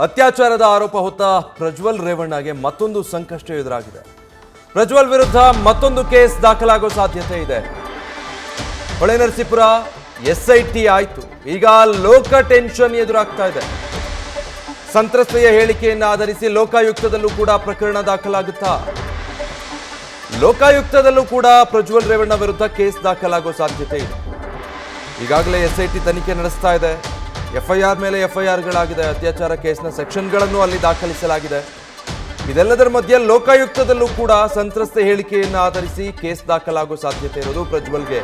ಅತ್ಯಾಚಾರದ ಆರೋಪ ಹೊತ್ತ ಪ್ರಜ್ವಲ್ ರೇವಣ್ಣಗೆ ಮತ್ತೊಂದು ಸಂಕಷ್ಟ ಎದುರಾಗಿದೆ. ಪ್ರಜ್ವಲ್ ವಿರುದ್ಧ ಮತ್ತೊಂದು ಕೇಸ್ ದಾಖಲಾಗೋ ಸಾಧ್ಯತೆ ಇದೆ. ಹೊಳೆನರಸೀಪುರ ಎಸ್ಐಟಿ ಆಯ್ತು, ಈಗ ಲೋಕ ಟೆನ್ಷನ್ ಎದುರಾಗ್ತಾ ಇದೆ. ಸಂತ್ರಸ್ತೆಯ ಹೇಳಿಕೆಯನ್ನು ಆಧರಿಸಿ ಲೋಕಾಯುಕ್ತದಲ್ಲೂ ಕೂಡ ಪ್ರಕರಣ ದಾಖಲಾಗುತ್ತಾ? ಲೋಕಾಯುಕ್ತದಲ್ಲೂ ಕೂಡ ಪ್ರಜ್ವಲ್ ರೇವಣ್ಣ ವಿರುದ್ಧ ಕೇಸ್ ದಾಖಲಾಗೋ ಸಾಧ್ಯತೆ ಇದೆ. ಈಗಾಗಲೇ ಎಸ್ಐಟಿ ತನಿಖೆ ನಡೆಸ್ತಾ ಇದೆ. ಎಫ್ಐಆರ್ ಮೇಲೆ ಎಫ್ಐಆರ್ಗಳಾಗಿದೆ. ಅತ್ಯಾಚಾರ ಕೇಸ್ನ ಸೆಕ್ಷನ್ಗಳನ್ನು ಅಲ್ಲಿ ದಾಖಲಿಸಲಾಗಿದೆ. ಇದೆಲ್ಲದರ ಮಧ್ಯೆ ಲೋಕಾಯುಕ್ತದಲ್ಲೂ ಕೂಡ ಸಂತ್ರಸ್ತೆ ಹೇಳಿಕೆಯನ್ನು ಆಧರಿಸಿ ಕೇಸ್ ದಾಖಲಾಗೋ ಸಾಧ್ಯತೆ ಇರೋದು ಪ್ರಜ್ವಲ್ಗೆ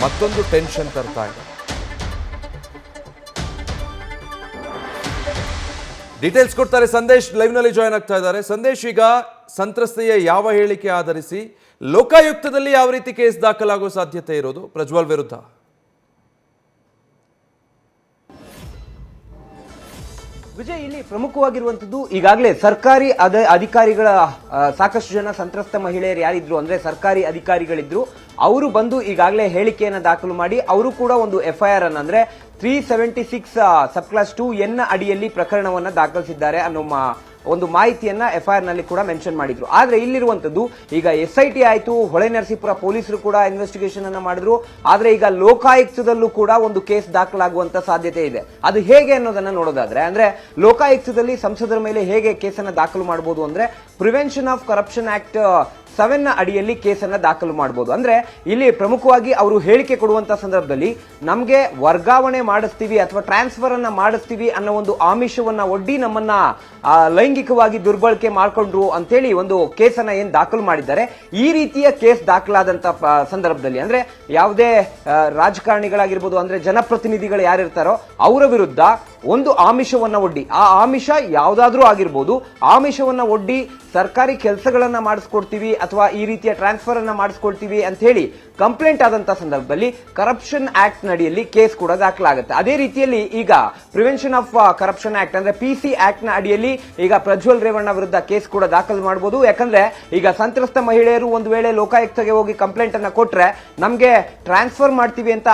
ಮತ್ತೊಂದು ಟೆನ್ಷನ್ ತರ್ತಾ ಇದೆ. ಡೀಟೇಲ್ಸ್ ಕೊಡ್ತಾರೆ ಸಂದೇಶ್, ಲೈವ್ ನಲ್ಲಿ ಜಾಯ್ನ್ ಆಗ್ತಾ ಇದ್ದಾರೆ. ಸಂದೇಶ್, ಈಗ ಸಂತ್ರಸ್ತೆಯ ಯಾವ ಹೇಳಿಕೆ ಆಧರಿಸಿ ಲೋಕಾಯುಕ್ತದಲ್ಲಿ ಯಾವ ರೀತಿ ಕೇಸ್ ದಾಖಲಾಗೋ ಸಾಧ್ಯತೆ ಇರೋದು ಪ್ರಜ್ವಲ್ ವಿರುದ್ಧ? ವಿಜಯ್, ಇಲ್ಲಿ ಪ್ರಮುಖವಾಗಿರುವಂತದ್ದು ಈಗಾಗಲೇ ಸರ್ಕಾರಿ ಅಧಿಕಾರಿಗಳ ಸಾಕಷ್ಟು ಜನ ಸಂತ್ರಸ್ತ ಮಹಿಳೆಯರು ಯಾರಿದ್ರು ಅಂದ್ರೆ ಸರ್ಕಾರಿ ಅಧಿಕಾರಿಗಳಿದ್ರು, ಅವರು ಬಂದು ಈಗಾಗಲೇ ಹೇಳಿಕೆಯನ್ನು ದಾಖಲು ಮಾಡಿ ಅವರು ಕೂಡ ಒಂದು ಎಫ್ಐಆರ್ ಅನ್ನು ಅಂದ್ರೆ 376 ಸಬ್ ಕ್ಲಾಸ್ 2N ಅಡಿಯಲ್ಲಿ ಪ್ರಕರಣವನ್ನ ದಾಖಲಿಸಿದ್ದಾರೆ ಅನ್ನೋ ಒಂದು ಮಾಹಿತಿಯನ್ನ ಎಫ್ಐಆರ್ ನಲ್ಲಿ ಕೂಡ ಮೆನ್ಷನ್ ಮಾಡಿದ್ರು. ಆದ್ರೆ ಇಲ್ಲಿರುವಂತದ್ದು ಈಗ ಎಸ್ಐಟಿ ಆಯ್ತು, ಹೊಳೆನರಸೀಪುರ ಪೊಲೀಸರು ಕೂಡ ಇನ್ವೆಸ್ಟಿಗೇಷನ್ ಅನ್ನ ಮಾಡಿದ್ರು. ಆದ್ರೆ ಈಗ ಲೋಕಾಯುಕ್ತದಲ್ಲೂ ಕೂಡ ಒಂದು ಕೇಸ್ ದಾಖಲಾಗುವಂತ ಸಾಧ್ಯತೆ ಇದೆ. ಅದು ಹೇಗೆ ಅನ್ನೋದನ್ನ ನೋಡೋದಾದ್ರೆ ಅಂದ್ರೆ ಲೋಕಾಯುಕ್ತದಲ್ಲಿ ಸಂಸದರ ಮೇಲೆ ಹೇಗೆ ಕೇಸನ್ನ ದಾಖಲು ಮಾಡಬಹುದು ಅಂದ್ರೆ ಪ್ರಿವೆನ್ಷನ್ ಆಫ್ ಕರಪ್ಷನ್ ಆಕ್ಟ್ 7 ಅಡಿಯಲ್ಲಿ ಕೇಸನ್ನ ದಾಖಲು ಮಾಡಬಹುದು. ಅಂದ್ರೆ ಇಲ್ಲಿ ಪ್ರಮುಖವಾಗಿ ಅವರು ಹೇಳಿಕೆ ಕೊಡುವಂತ ಸಂದರ್ಭದಲ್ಲಿ ನಮಗೆ ವರ್ಗಾವಣೆ ಮಾಡಿಸ್ತೀವಿ ಅಥವಾ ಟ್ರಾನ್ಸ್ಫರ್ ಅನ್ನ ಮಾಡಿಸ್ತೀವಿ ಅನ್ನೋ ಒಂದು ಆಮಿಷವನ್ನ ಒಡ್ಡಿ ನಮ್ಮನ್ನ ಲೈಂಗಿಕವಾಗಿ ದುರ್ಬಳಕೆ ಮಾಡ್ಕೊಂಡ್ರು ಅಂತೇಳಿ ಒಂದು ಕೇಸನ್ನ ಏನ್ ದಾಖಲು ಮಾಡಿದ್ದಾರೆ. ಈ ರೀತಿಯ ಕೇಸ್ ದಾಖಲಾದಂತ ಸಂದರ್ಭದಲ್ಲಿ ಅಂದ್ರೆ ಯಾವುದೇ ರಾಜಕಾರಣಿಗಳಾಗಿರ್ಬೋದು ಅಂದ್ರೆ ಜನಪ್ರತಿನಿಧಿಗಳು ಯಾರಿರ್ತಾರೋ ಅವರ ವಿರುದ್ಧ ಒಂದು ಆಮಿಷವನ್ನ ಒಡ್ಡಿ, ಆ ಆಮಿಷ ಯಾವ್ದಾದ್ರೂ ಆಗಿರ್ಬೋದು, ಆಮಿಷವನ್ನ ಒಡ್ಡಿ ಸರ್ಕಾರಿ ಕೆಲಸಗಳನ್ನ ಮಾಡಿಸ್ಕೊಡ್ತೀವಿ ಅಥವಾ ಈ ರೀತಿಯ ಟ್ರಾನ್ಸ್ಫರ್ ಅನ್ನ ಮಾಡಿಸ್ಕೊಡ್ತೀವಿ ಅಂತ ಹೇಳಿ ಕಂಪ್ಲೇಂಟ್ ಆದಂತ ಸಂದರ್ಭದಲ್ಲಿ ಕರಪ್ಷನ್ ಆಕ್ಟ್ ನಡಿಯಲ್ಲಿ ಕೇಸ್ ಕೂಡ ದಾಖಲಾಗುತ್ತೆ. ಅದೇ ರೀತಿಯಲ್ಲಿ ಈಗ ಪ್ರಿವೆನ್ಷನ್ ಆಫ್ ಕರಪ್ಷನ್ ಆಕ್ಟ್ ಅಂದ್ರೆ PC ಆಕ್ಟ್ ನ ಅಡಿಯಲ್ಲಿ ಈಗ ಪ್ರಜ್ವಲ್ ರೇವಣ್ಣ ವಿರುದ್ಧ ಕೇಸ್ ಕೂಡ ದಾಖಲು ಮಾಡಬಹುದು. ಯಾಕಂದ್ರೆ ಈಗ ಸಂತ್ರಸ್ತ ಮಹಿಳೆಯರು ಒಂದು ವೇಳೆ ಲೋಕಾಯುಕ್ತಗೆ ಹೋಗಿ ಕಂಪ್ಲೇಂಟ್ ಅನ್ನ ಕೊಟ್ರೆ ನಮ್ಗೆ ಟ್ರಾನ್ಸ್ಫರ್ ಮಾಡ್ತೀವಿ ಅಂತ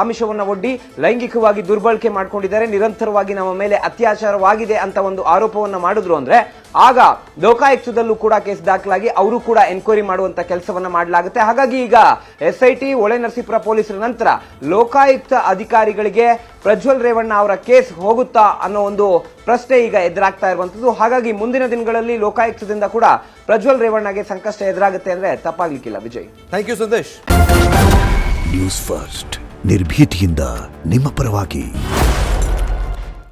ಆಮಿಷವನ್ನ ಒಡ್ಡಿ ಲೈಂಗಿಕವಾಗಿ ದುರ್ಬಳಕೆ ಮಾಡ್ಕೊಂಡಿದ್ದಾರೆ, ನಿರಂತರವಾಗಿ ನಮ್ಮ ಮೇಲೆ ಅತ್ಯಾಚಾರವಾಗಿದೆ ಅಂತ ಒಂದು ಆರೋಪವನ್ನ ಮಾಡಿದ್ರು ಅಂದ್ರೆ ಆಗ ಲೋಕಾಯುಕ್ತದಲ್ಲೂ ಕೂಡ ಕೇಸ್ ದಾಖಲಾಗಿ ಅವರು ಕೂಡ ಎನ್ಕ್ವೈರಿ ಮಾಡುವಂತ ಕೆಲಸವನ್ನ ಮಾಡಲಾಗುತ್ತೆ. ಹಾಗಾಗಿ ಈಗ ಎಸ್ಐಟಿ ಹೊಳೆನರಸೀಪುರ ಪೊಲೀಸರ ನಂತರ ಲೋಕಾಯುಕ್ತ ಅಧಿಕಾರಿಗಳಿಗೆ ಪ್ರಜ್ವಲ್ ರೇವಣ್ಣ ಅವರ ಕೇಸ್ ಹೋಗುತ್ತಾ ಅನ್ನೋ ಒಂದು ಪ್ರಶ್ನೆ ಈಗ ಎದುರಾಗ್ತಾ ಇರುವಂತದ್ದು. ಹಾಗಾಗಿ ಮುಂದಿನ ದಿನಗಳಲ್ಲಿ ಲೋಕಾಯುಕ್ತದಿಂದ ಕೂಡ ಪ್ರಜ್ವಲ್ ರೇವಣ್ಣಗೆ ಸಂಕಷ್ಟ ಎದುರಾಗುತ್ತೆ ಅಂದ್ರೆ ತಪ್ಪಾಗ್ಲಿಕ್ಕಿಲ್ಲ. Vijay, thank you Sandesh. News first ನಿರ್ಭೀತಿಯಿಂದ ನಿಮ್ಮ ಪರವಾಗಿ.